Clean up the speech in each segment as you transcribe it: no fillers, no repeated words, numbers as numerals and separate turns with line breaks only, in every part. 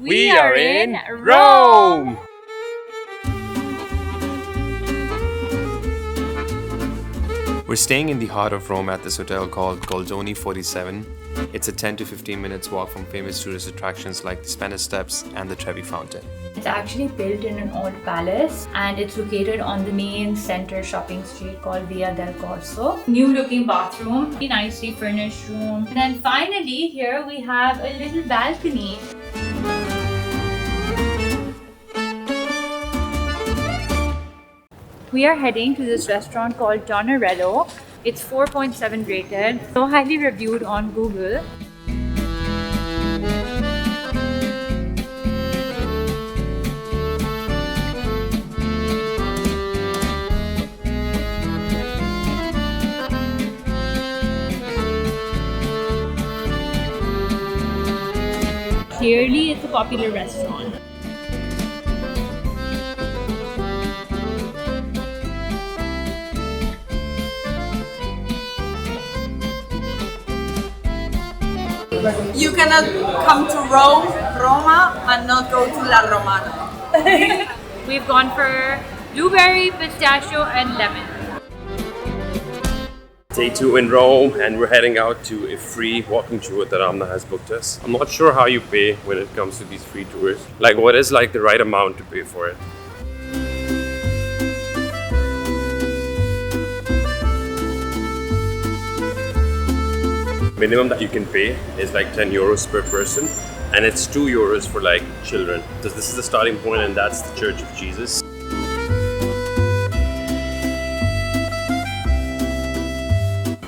We are in Rome! We're staying in the heart of Rome at this hotel called Goldoni 47. It's a 10 to 15 minutes walk from famous tourist attractions like the Spanish Steps and the Trevi Fountain.
It's actually built in an old palace and it's located on the main center shopping street called Via del Corso. New looking bathroom, nicely furnished room. And then finally here we have a little balcony. We are heading to this restaurant called Tonnarello. It's 4.7 rated, so highly reviewed on Google. Clearly, it's a popular restaurant.
You cannot come to Roma, and not go to La Romana.
We've gone for blueberry, pistachio, and lemon.
Day 2 in Rome, and we're heading out to a free walking tour that Amna has booked us. I'm not sure how you pay when it comes to these free tours. Like, what is like the right amount to pay for it? Minimum that you can pay is like 10 euros per person, and it's 2 euros for like children. So this is the starting point, and that's the Church of Jesus.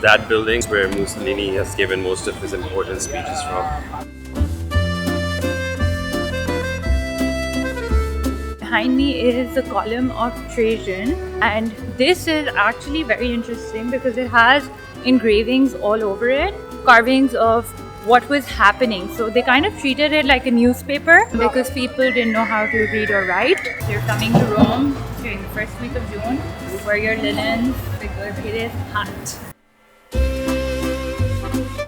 That building is where Mussolini has given most of his important speeches from.
Behind me is the column of Trajan, and this is actually very interesting because it has engravings all over it, carvings of what was happening. So they kind of treated it like a newspaper because people didn't know how to read or write. You're coming to Rome during the first week of June. Wear your linens because it is hot.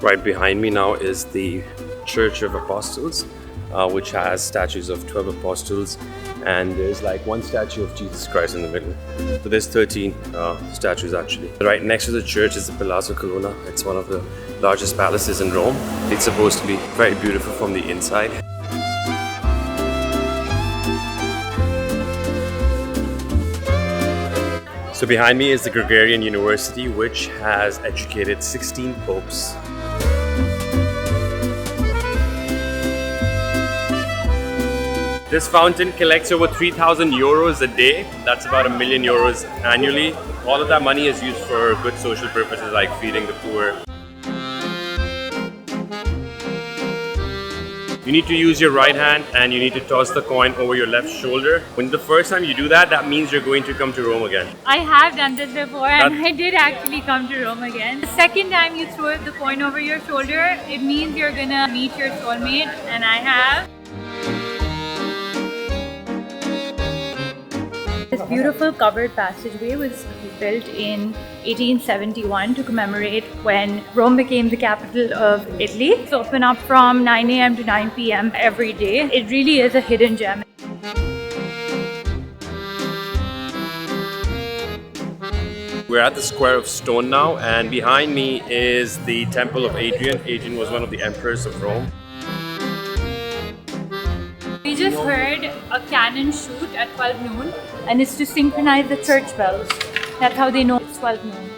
Right behind me now is the Church of Apostles, which has statues of 12 apostles, and there's like one statue of Jesus Christ in the middle. So there's 13 statues actually. Right next to the church is the Palazzo Colonna. It's one of the largest palaces in Rome. It's supposed to be very beautiful from the inside. So behind me is the Gregorian University, which has educated 16 popes. This fountain collects over 3,000 euros a day. That's about €1 million annually. All of that money is used for good social purposes like feeding the poor. You need to use your right hand and you need to toss the coin over your left shoulder. When the first time you do that, that means you're going to come to Rome again.
I have done this before and I did actually come to Rome again. The second time you throw the coin over your shoulder, it means you're gonna meet your soulmate, and I have. This beautiful covered passageway was built in 1871 to commemorate when Rome became the capital of Italy. It's open up from 9 a.m. to 9 p.m. every day. It really is a hidden gem.
We're at the Square of Stone now, and behind me is the Temple of Adrian. Adrian was one of the emperors of Rome.
We just heard a cannon shoot at 12 noon, and it's to synchronize the church bells. That's how they know it's 12 noon.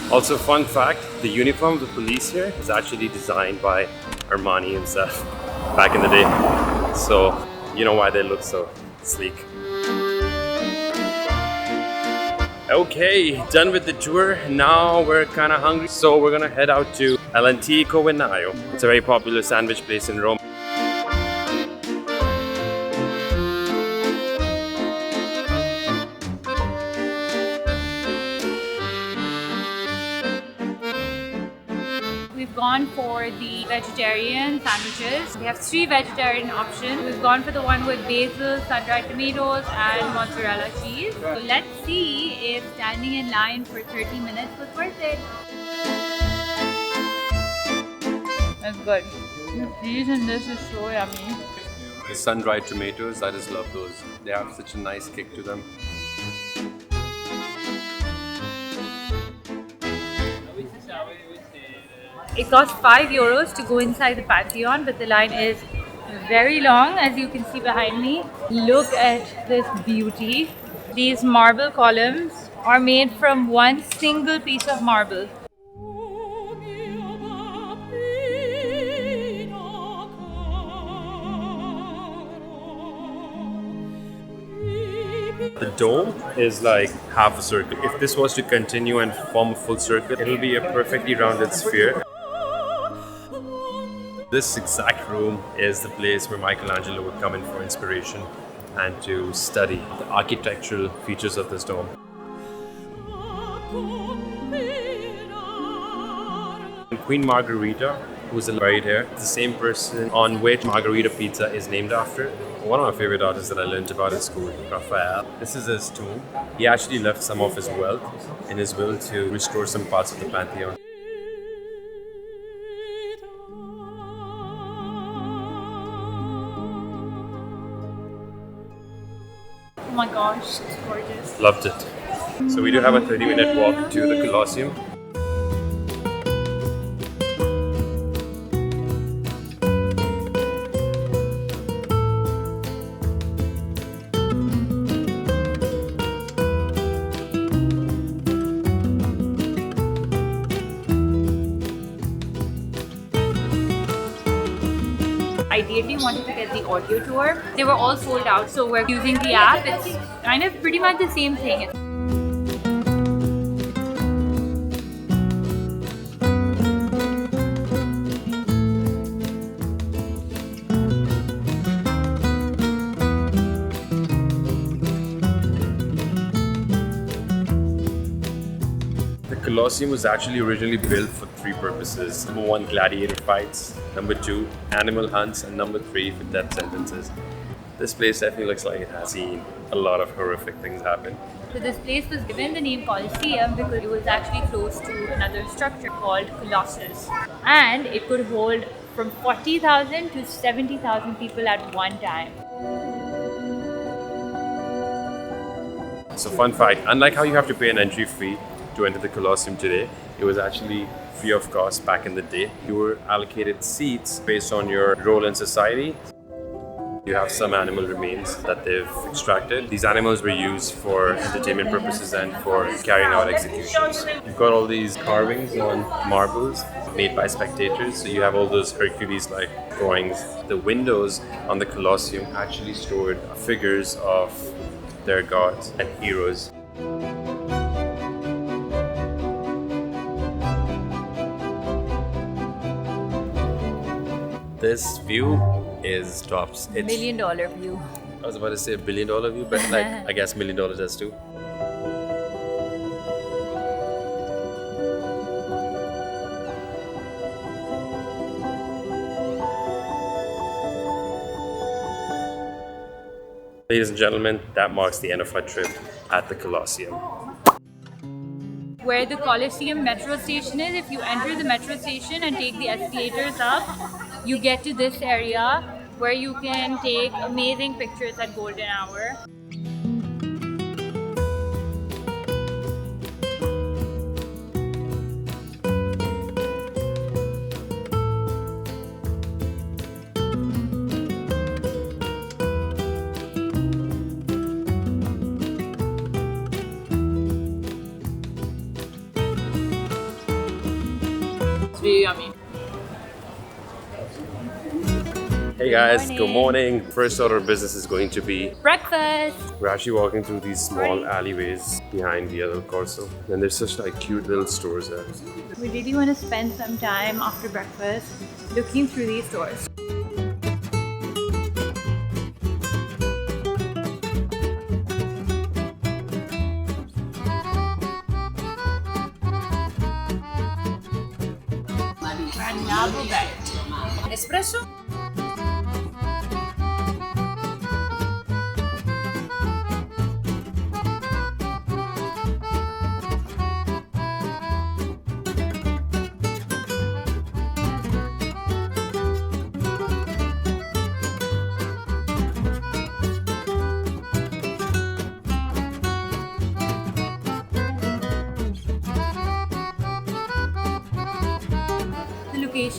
Also, fun fact, the uniform of the police here is actually designed by Armani himself back in the day. So, you know why they look so sleek. Okay, done with the tour. Now we're kind of hungry, so we're gonna head out to L'Antico Vinaio. It's a very popular sandwich place in Rome.
We've gone for the vegetarian sandwiches. We have 3 vegetarian options. We've gone for the one with basil, sun-dried tomatoes, and mozzarella cheese. So let's see if standing in line for 30 minutes was worth it. That's good. The cheese in this is so yummy.
The sun-dried tomatoes, I just love those. They have such a nice kick to them.
It costs €5 to go inside the Pantheon, but the line is very long, as you can see behind me. Look at this beauty. These marble columns are made from one single piece of marble.
The dome is like half a circle. If this was to continue and form a full circle, it'll be a perfectly rounded sphere. This exact room is the place where Michelangelo would come in for inspiration and to study the architectural features of this dome. And Queen Margherita, who's right here, the same person on which Margherita pizza is named after. One of my favorite artists that I learned about at school, Raphael. This is his tomb. He actually left some of his wealth in his will to restore some parts of the Pantheon.
Oh my gosh, it's gorgeous.
Loved it. So we do have a 30-minute walk to the Colosseum.
Ideally wanted to get the audio tour. They were all sold out, so we're using the app. It's kind of pretty much the same thing.
The Colosseum was actually originally built for three purposes. Number one, gladiator fights. Number two, animal hunts. And number three, for death sentences. This place definitely looks like it has seen a lot of horrific things happen.
So this place was given the name Colosseum because it was actually close to another structure called Colossus. And it could hold from 40,000 to 70,000 people at one time.
So fun fact, unlike how you have to pay an entry fee to enter the Colosseum today, it was actually free of cost back in the day. You were allocated seats based on your role in society. You have some animal remains that they've extracted. These animals were used for entertainment purposes and for carrying out executions. You've got all these carvings on marbles made by spectators. So you have all those Hercules-like drawings. The windows on the Colosseum actually stored figures of their gods and heroes. This view is tops. It's,
$1 million view.
I was about to say $1 billion view, but like I guess $1 million does too. Ladies and gentlemen, that marks the end of our trip at the Colosseum.
Where the Colosseum metro station is, if you enter the metro station and take the escalators up, you get to this area where you can take amazing pictures at golden hour. Really yummy.
Hey guys, good morning. First order of business is going to be
Breakfast!
we're actually walking through these small alleyways behind the other Corso, and there's such like cute little stores there.
We really want to spend some time after breakfast looking through these stores.
Espresso?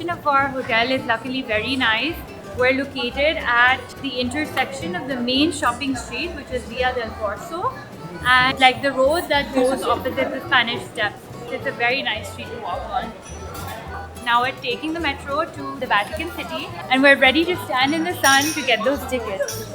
location of our hotel is luckily very nice. We're located at the intersection of the main shopping street, which is Via del Corso, and like the road that goes opposite the Spanish Steps. It's a very nice street to walk on. Now we're taking the metro to the Vatican City and we're ready to stand in the sun to get those tickets.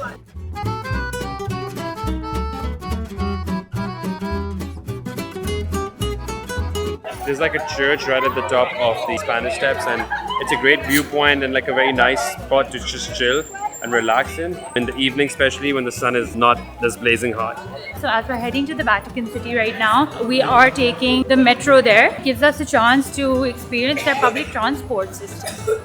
There's like a church right at the top of the Spanish Steps, and it's a great viewpoint and like a very nice spot to just chill and relax in the evening, especially when the sun is not this blazing hot.
So as we're heading to the Vatican City right now, we are taking the metro there. It gives us a chance to experience their public transport system.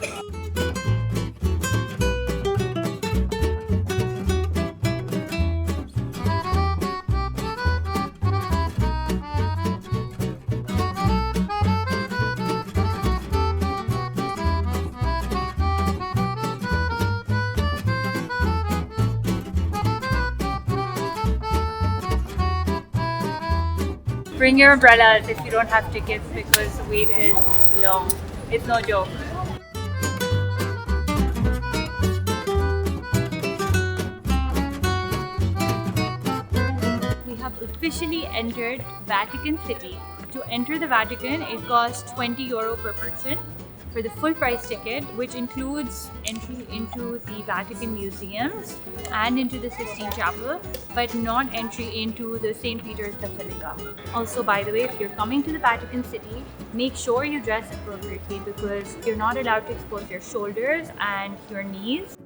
Bring your umbrellas if you don't have tickets because the wait is long. It's no joke. We have officially entered Vatican City. To enter the Vatican, it costs €20 per person. For the full price ticket, which includes entry into the Vatican Museums and into the Sistine Chapel, but not entry into the St. Peter's Basilica. Also, by the way, if you're coming to the Vatican City, make sure you dress appropriately because you're not allowed to expose your shoulders and your knees.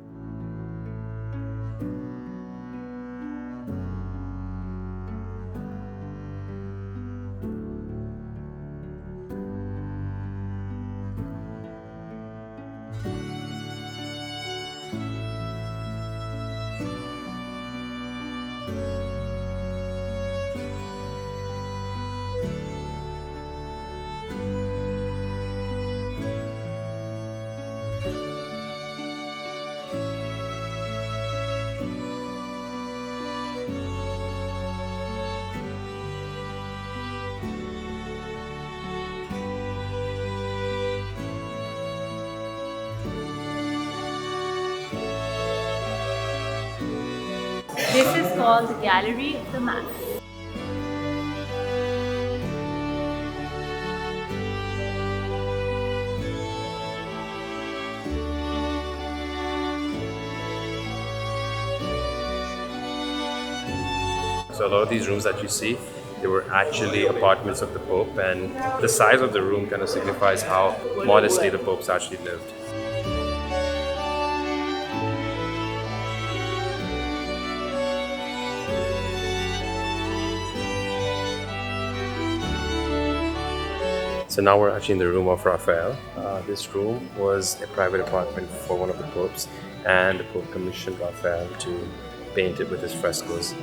This is called the Gallery of the Mass.
So a lot of these rooms that you see, they were actually apartments of the Pope, and the size of the room kind of signifies how modestly the Popes actually lived. So now we're actually in the room of Raphael. This room was a private apartment for one of the popes, and the Pope commissioned Raphael to paint it with his frescoes.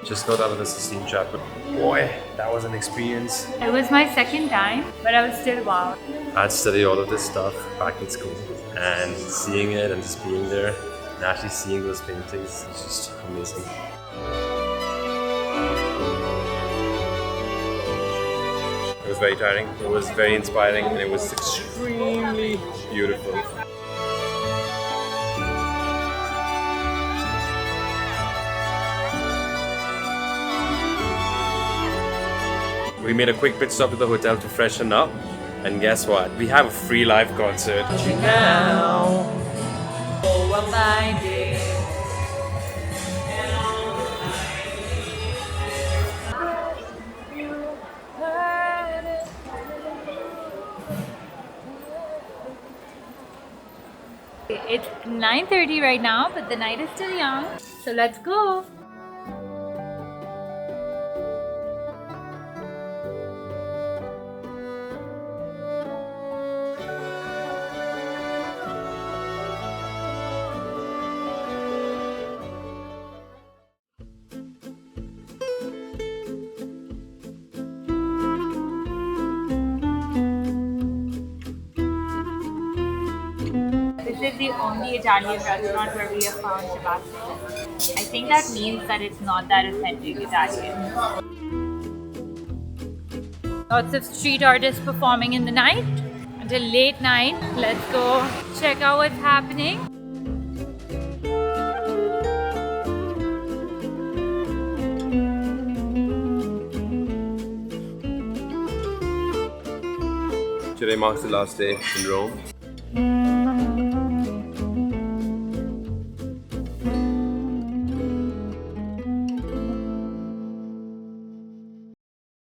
Just got out of the Sistine Chapel. Boy, that was an experience.
It was my second time, but I was still wow.
I'd studied all of this stuff back in school, and seeing it and just being there and actually seeing those paintings is just amazing. It was very tiring, it was very inspiring, and it was extremely beautiful. We made a quick pit stop at the hotel to freshen up, and guess what? We have a free live concert. Now.
Oh, my day. It's 9:30 right now, but the night is still young, so let's go. This is the the only Italian restaurant where we have found Tabasco. I think that means that it's not that authentic Italian. Lots of street artists performing in the night until late night. Let's go check out what's happening.
Today marks the last day in Rome.